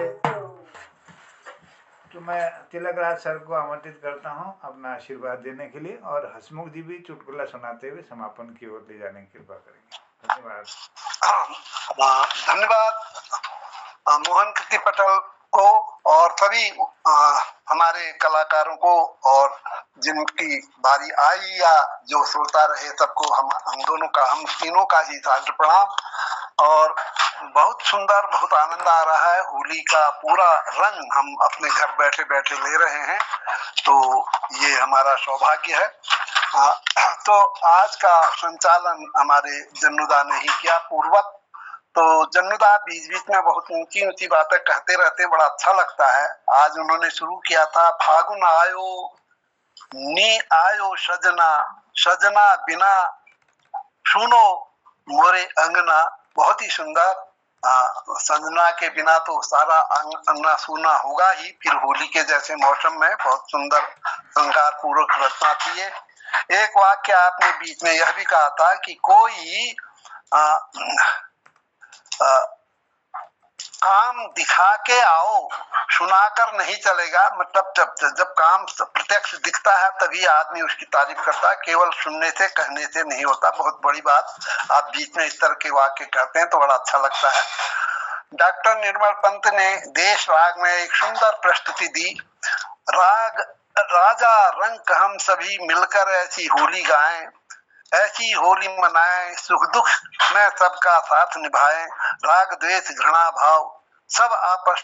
तो मैं तिलक राज सर को आमंत्रित करता हूँ अपना आशीर्वाद देने के लिए, और हसमुख जी भी चुटकुला सुनाते हुए समापन की ओर ले जाने की कृपा करेंगे। धन्यवाद। धन्यवाद मोहन कृति पटल को और सभी हमारे कलाकारों को, और जिनकी बारी आई या जो श्रोता रहे सबको हम दोनों का, हम तीनों का ही सादर प्रणाम। और बहुत सुंदर, बहुत आनंद आ रहा है। होली का पूरा रंग हम अपने घर बैठे बैठे ले रहे हैं, तो ये हमारा सौभाग्य है। तो आज का संचालन हमारे जन्नुदा ने ही किया पूर्वक। तो जन्नुदा बीच बीच में बहुत ऊंची ऊंची बातें कहते रहते हैं, बड़ा अच्छा लगता है। आज उन्होंने शुरू किया था, फागुन आयो नी आयो सजना, सजना बिना सुनो मोरे अंगना। बहुत ही सुंदर। संजना के बिना तो सारा अंगना सूना होगा ही, फिर होली के जैसे मौसम में बहुत सुंदर श्रृंगार पूर्वक रचना थी। एक वाक्य आपने बीच में यह भी कहा था कि कोई काम दिखा के आओ, सुनाकर नहीं चलेगा। मतलब जब काम प्रत्यक्ष दिखता है तभी आदमी उसकी तारीफ करता है, केवल सुनने से कहने से नहीं होता। बहुत बड़ी बात आप बीच में इस तरह के वाक्य कहते हैं तो बड़ा अच्छा लगता है। डॉक्टर निर्मल पंत ने देश राग में एक सुंदर प्रस्तुति दी। राग राजा रंग हम सभी मिलकर ऐसी होली गाएं, ऐसी होली मनाएं, सुख दुख में सबका साथ निभाएं, राग द्वेष घृणा भाव सब आपस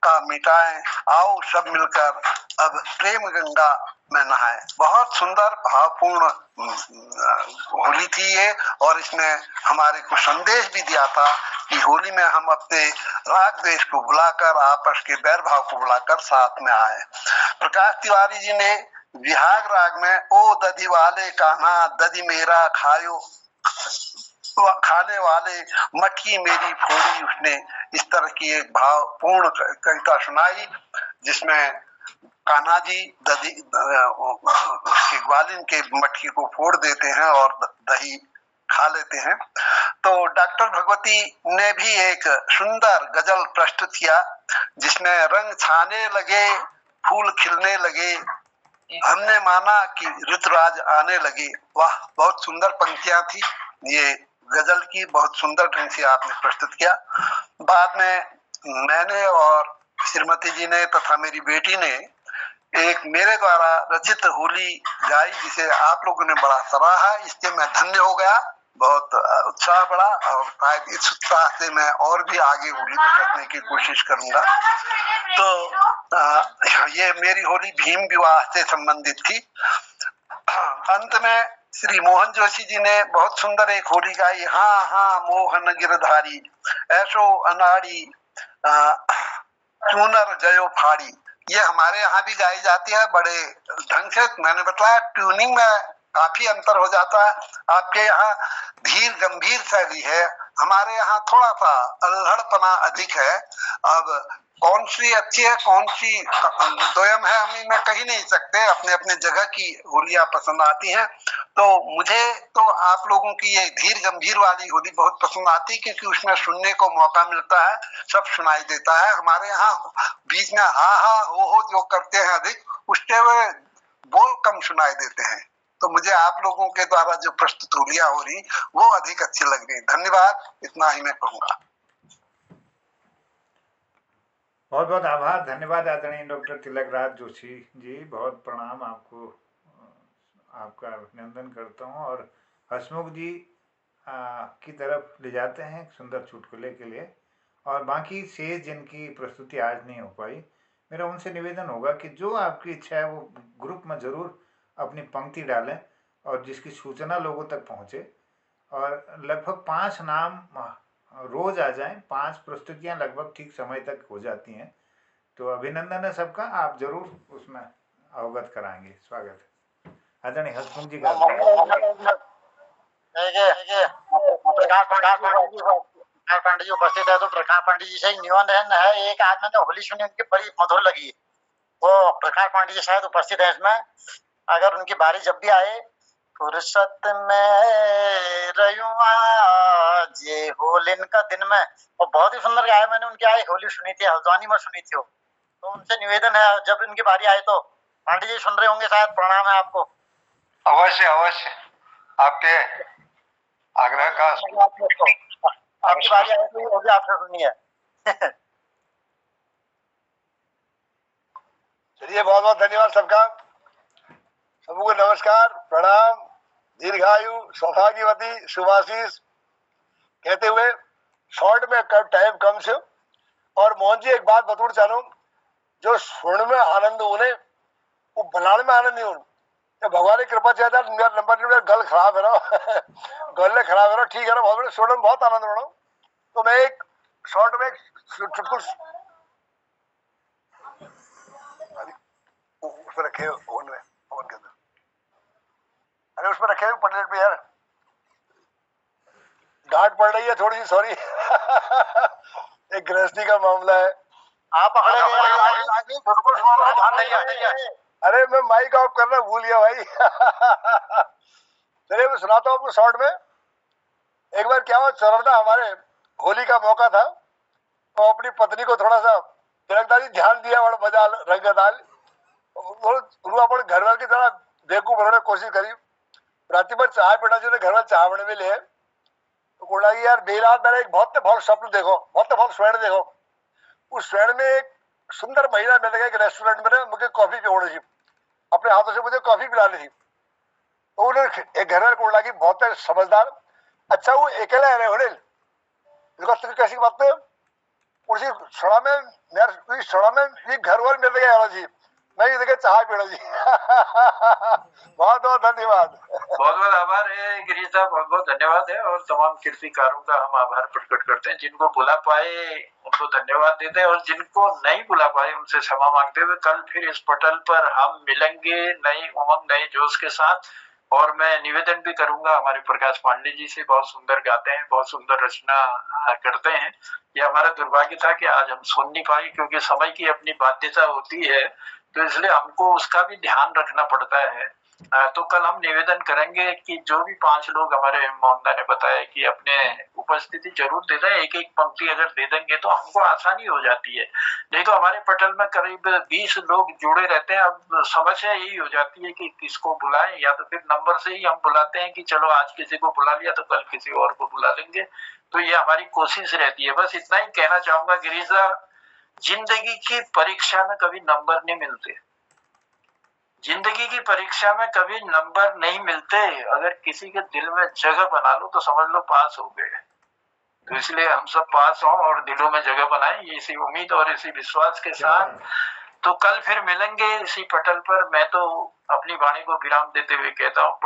का मिटाएं, आओ सब मिलकर अब प्रेम गंगा में नहाएं। बहुत सुंदर भावपूर्ण होली थी ये, और इसने हमारे को संदेश भी दिया था कि होली में हम अपने राग द्वेष को बुलाकर, आपस के बैर भाव को बुलाकर साथ में आए। प्रकाश तिवारी जी ने विहाग राग में ओ दधी वाले कान्हा दधी मेरा खायो खाने वाले मटकी मेरी फोड़ी, उसने इस तरह की एक भावपूर्ण कविता सुनाई जिसमें कान्हा जी दधी उसके ग्वालिन के मटकी को फोड़ देते हैं और दही खा लेते हैं। तो डॉक्टर भगवती ने भी एक सुंदर गजल प्रस्तुत किया जिसमें रंग छाने लगे, फूल खिलने लगे, हमने माना कि ऋतुराज आने लगे। वाह, बहुत सुंदर पंक्तियां थी ये गजल की, बहुत सुंदर ढंग से आपने प्रस्तुत किया। बाद में मैंने और श्रीमती जी ने तथा मेरी बेटी ने एक मेरे द्वारा रचित होली गाई जिसे आप लोगों ने बड़ा सराहा, इससे मैं धन्य हो गया। बहुत उत्साह बढ़ा और शायद इस उत्साह से मैं और भी आगे होली बरतने की कोशिश करूंगा। तो ये मेरी होली भीम विवाह से संबंधित थी। अंत में श्री मोहन जोशी जी ने बहुत सुंदर एक होली गाई। हाँ हाँ मोहन गिरधारी ऐसो अनाड़ी चूनर जयो फाड़ी। ये हमारे यहाँ भी गाई जाती है बड़े ढंग से। मैंने बताया ट्यूनिंग में काफी अंतर हो जाता है। आपके यहाँ धीर गंभीर शैली है, हमारे यहाँ थोड़ा सा अल्हड़पना अधिक है। अब कौन सी अच्छी है कौन सी दोयम है हम मैं कही नहीं सकते, अपने अपने जगह की होलियां पसंद आती हैं। तो मुझे तो आप लोगों की ये धीर गंभीर वाली होली बहुत पसंद आती क्योंकि उसमें सुनने को मौका मिलता है, सब सुनाई देता है। हमारे यहाँ बीच में हा हा हो जो करते हैं अधिक, उसके वे बोल कम सुनाई देते हैं। तो मुझे आप लोगों के द्वारा जो प्रस्तुत होलियां हो रही वो अधिक अच्छी लग रही। धन्यवाद, इतना ही मैं कहूँगा। बहुत बहुत आभार, धन्यवाद आदरणीय डॉक्टर तिलक राज जोशी जी। बहुत प्रणाम आपको, आपका अभिनंदन करता हूँ। और हसमुख जी की तरफ ले जाते हैं सुंदर चुटकुले के लिए। और बाकी शेष जिनकी प्रस्तुति आज नहीं हो पाई, मेरा उनसे निवेदन होगा कि जो आपकी इच्छा है वो ग्रुप में ज़रूर अपनी पंक्ति डालें और जिसकी सूचना लोगों तक पहुँचे। और लगभग 5 नाम रोज आ जाएं, 5 प्रस्तुतियां लगभग ठीक समय तक हो जाती हैं। तो अभिनंदन है सबका, आप जरूर उसमें अवगत कराएंगे। स्वागत है आदरणीय हसमुख जी का। प्रकाश पांडे जी उपस्थित है, तो प्रकाश पांडे जी से निवेदन है, एक आज मैंने होली सुनी उनकी बड़ी मधुर लगी, वो प्रकाश पांडे जी शायद उपस्थित है इसमें। अगर उनकी बारी जब भी आए, फुर्सत में रयुआ ये होलिन का दिन में, और बहुत ही सुंदर गाया। मैंने उनकी आई होली सुनी थी, हल्द्वानी में सुनी थी वो। तो उनसे निवेदन है जब उनकी बारी आए तो, पांडे जी सुन रहे होंगे शायद, प्रणाम है आपको। अवश्य अवश्य, आपके आग्रह का आपकी बारी आए तो ये होगी आपसे सुननी है। चलिए, बहुत बहुत धन्यवाद सबका, सबको नमस्कार, प्रणाम, दीर्घायु, सौभाग्यवती, शुभाशीष कहते हुए शॉर्ट में टाइम कम से। और मोहन जी एक बात बतूड़ चाहूँ, जो सुन में आनंद उन्हें वो बनाने में आनंद नहीं उन भगवान की कृपा चाहता है। मेरा नंबर नहीं, मेरा गल खराब है ना गले खराब है ना, ठीक है ना, बहुत बड़े सुनने में बहुत आनंद रहा। तो मैं एक शॉर्ट में चुटकुल उस पर रखे ओवन में, ओवन के अंदर, अरे उस पर रखे पटलेट पे यार, डांट पड़ रही है थोड़ी सी, सॉरी एक गृहस्थी का मामला है। आप ध्यान नहीं। अरे मैं माइक ऑफ करना भूल गया भाई चलिए मैं सुनाता हूँ आपको शॉर्ट में। एक बार क्या हुआ, चरौदा हमारे होली का मौका था, तो अपनी पत्नी को थोड़ा सा तिलकदारी ध्यान दिया और बजा रंग डाल अपने घर वाले की तरह बेवकूफ बनाने की कोशिश करी। रात भर चाय पीना चाहिए, घर वाले चाय बने में ले तो बोला कि यार देर रात मैंने एक बहुत स्वप्न देखो, बहुत स्वर्ण देखो। उस स्वर्ण में एक सुंदर महिला मिल गई, एक रेस्टोरेंट में मुझे कॉफी पिलानी थी, अपने हाथों से मुझे कॉफी पिलानी थी। तो उन्होंने एक घर वाले को बोला कि बहुत समझदार, अच्छा वो अकेला रहे होने कैसी बात है, उसी सड़ा में ये घर वाले मिल गया जी, मैं ये देखे चाय पीना जी बहुत बहुत धन्यवाद। बहुत बहुत आभार है गिरीश साहब, बहुत बहुत धन्यवाद है। और तमाम कीर्तिकारों का हम आभार प्रकट करते हैं। जिनको बुला पाए उनको धन्यवाद देते हैं, और जिनको नहीं बुला पाए उनसे क्षमा मांगते हुए कल फिर इस पटल पर हम मिलेंगे नई उमंग नए जोश के साथ। और मैं निवेदन भी करूंगा, हमारे प्रकाश पांडे जी से, बहुत सुंदर गाते हैं, बहुत सुंदर रचना करते हैं। ये हमारा दुर्भाग्य था कि आज हम सुन नहीं पाए, क्योंकि समय की अपनी बाध्यता होती है, तो इसलिए हमको उसका भी ध्यान रखना पड़ता है। तो कल हम निवेदन करेंगे कि जो भी 5 लोग हमारे मोहनदा ने बताया कि अपने उपस्थिति जरूर दे दें, एक एक पंक्ति अगर दे देंगे तो हमको आसानी हो जाती है। नहीं तो हमारे पटल में करीब 20 लोग जुड़े रहते हैं। अब समस्या यही हो जाती है कि किसको बुलाएं, या तो फिर नंबर से ही हम बुलाते हैं कि चलो आज किसी को बुला लिया तो कल किसी और को बुला लेंगे। तो ये हमारी कोशिश रहती है। बस इतना ही कहना चाहूंगा गिरीजा, जिंदगी की परीक्षा में कभी नंबर नहीं मिलते, जिंदगी की परीक्षा में कभी नंबर नहीं मिलते। अगर किसी के दिल में जगह बना लो तो समझ लो पास हो गए। तो इसलिए हम सब पास हों और दिलों में जगह बनाएं, इसी उम्मीद और इसी विश्वास के साथ। तो कल फिर मिलेंगे इसी पटल पर। मैं तो अपनी वाणी को विराम देते हुए कहता हूँ।